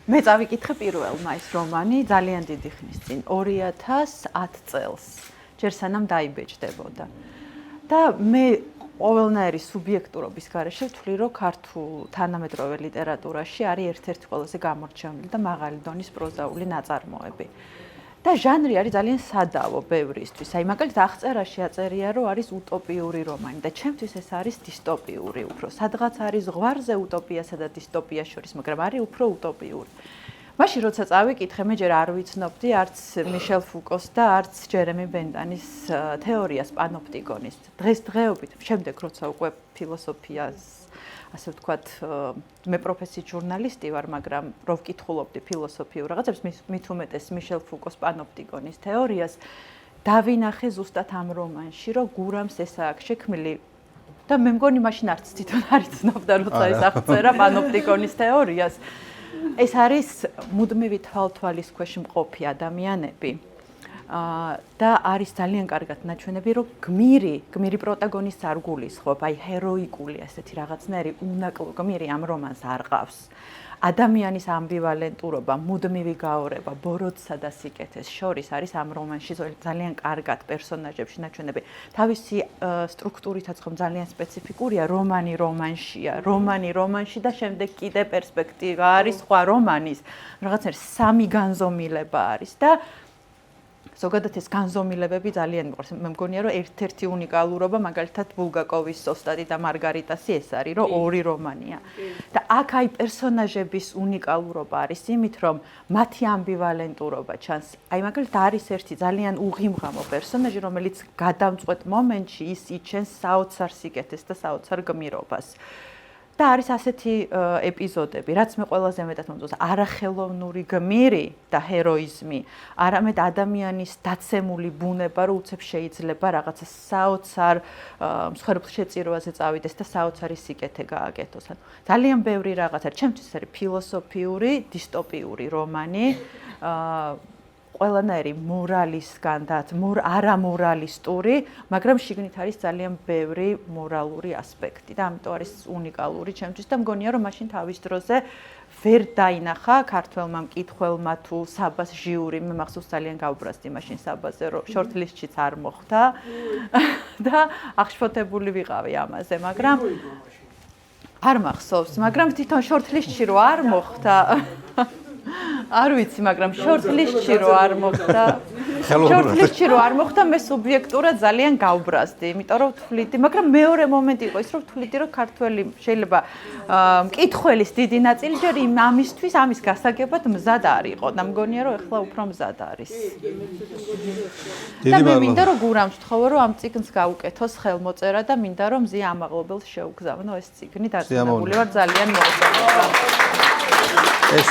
მე წავიკითხე პირველმა ის რომანი ძალიან დიდი ხნის წინ 2010 წელს ჯერ სანამ დაიბეჭდებოდა და მე ყოველნაირი სუბიექტურობის გარეშე ვთვლი რომ ქართულ თანამედროვე ლიტერატურაში არის ერთ-ერთი ყველაზე გამორჩეული და მაღალი დონის პროზაული ნაწარმოები და ჟანრი არის ძალიან სადავო ბევრისთვის. აი მაგალითად აღწერაში აწერია რომ არის უტოპიური რომანი და ჩემთვის ეს არის დისტოპიური უფრო. სადღაც არის ზღვარზე უტოპიასა და დისტოპიას შორის, მაგრამ არის უფრო უტოპიური. მაშინ როცა წავიკითხე, მე ჯერ არ ვიცნობდი არც მიშელ ფუკოს და არც ჯერემი ბენტანის თეორიას პანოპტიკონის. დღესდღეობით, შემდეგ როცა უკვე ფილოსოფიას ასე ვთქვათ, მე პროფესიით ჟურნალისტი ვარ, მაგრამ რო ვკითხულობდი ფილოსოფიურ რაღაცებს, მით უმეტეს მიშელ ფუკოს პანოპტიკონის თეორიას, დავინახე ზუსტად ამ რომანში, რომ გურამს ეს აქვს შექმნილი და მე მგონი მაშინ არც თვითონ არ იცნობდა, როცა ეს აღწერა პანოპტიკონის თეორიას. ეს არის მუდმივი თვალთვალის ქვეშ მყოფი ადამიანები. და არის ძალიან კარგად ნაჩვენები, რომ გმირი პროტაგონისტს არ გულისხმობ, აი ჰეროიკული ასეთი რაღაცნაირი უნაკლო გმირი ამ რომანს არ ყავს. ადამიანის ამბივალენტურობა, მუდმივი გაორება, ბოროტსა და სიკეთეს შორის არის ამ რომანში ძალიან კარგად პერსონაჟებში ნაჩვენები. თავისი სტრუქტურითაც ხომ ძალიან სპეციფიკურია, რომანი რომანში და შემდეგ კიდე პერსპექტივა არის სხვა რომანის. რაღაცნაირი სამი განზომილება არის და ზოგადად ეს განზომილებები ძალიან მიყვარს. მე მგონია რომ ერთ-ერთი უნიკალურობა მაგალითად ბულგაკოვის ოსტატი და მარგარიტასი ეს არის, რომ ორი რომანია. და აქ აი პერსონაჟების უნიკალურობა არის იმით, რომ მათი ამბივალენტურობა ჩანს. აი მაგალითად არის ერთი ძალიან უღიმღამო პერსონაჟი, რომელიც გადამწყვეტ მომენტში ის იჩენს საოცარ სიკეთეს და საოცარ გმირობას. და არის ასეთი ეპიზოდები, რაც მე ყველაზე მეტად მომწონს, არახელოვნური გმირი და ჰეროიზმი, არამედ ადამიანის დაცემული ბუნება, რომ უცებ შეიძლება რაღაცა საოცარ მსხვერპლ შეწირვაზე წავიდეს და საოცარი სიკეთე გააკეთოს. ძალიან ბევრი რაღაც არის. ჩემთვის არის ფილოსოფიური, დისტოპიური რომანი. ყველანაირი მორალისგან და არამორალისტური, მაგრამ შიგნით არის ძალიან ბევრი მორალური ასპექტი და ამიტომ არის უნიკალური ჩემთვის და მგონია რომ მაშინ თავის დროზე ვერ დაინახა ქართველმა მკითხველმა თუ საბას ჟიური, მე მახსოვს ძალიან გავბრაზდი მაშინ საბაზე, რომ შორტლისტშიც არ მოხვდა და აღშფოთებული ვიყავი ამაზე, მაგრამ არ მახსოვს, მაგრამ თვითონ შორტლისტში რო არ მოხვდა არ ვიცი, მაგრამ შორტლისტში რო არ მოხდა. შორტლისტში რო არ მოხდა, მე სუბიექტურად ძალიან გავბრაზდი, იმიტომ რომ ვთვლიდი, მაგრამ მეორე მომენტი იყო ის, რომ ვთვლიდი, რომ ქართველი შეიძლება მკითხველის დიდი ნაწილი ჯერ ამისთვის, ამის გასაგებად მზად არ იყო და მგონია, რომ ეხლა უფრო მზად არის. და მე მინდა რომ გურამს ვთხოვო, რომ ამ წიგნს გაუკეთოს ხელმოწერა და მინდა რომ მზია ამაღლებელს შეუგზავნო ეს წიგნი, დარწმუნებული ვარ ძალიან მოასწავლა. ეს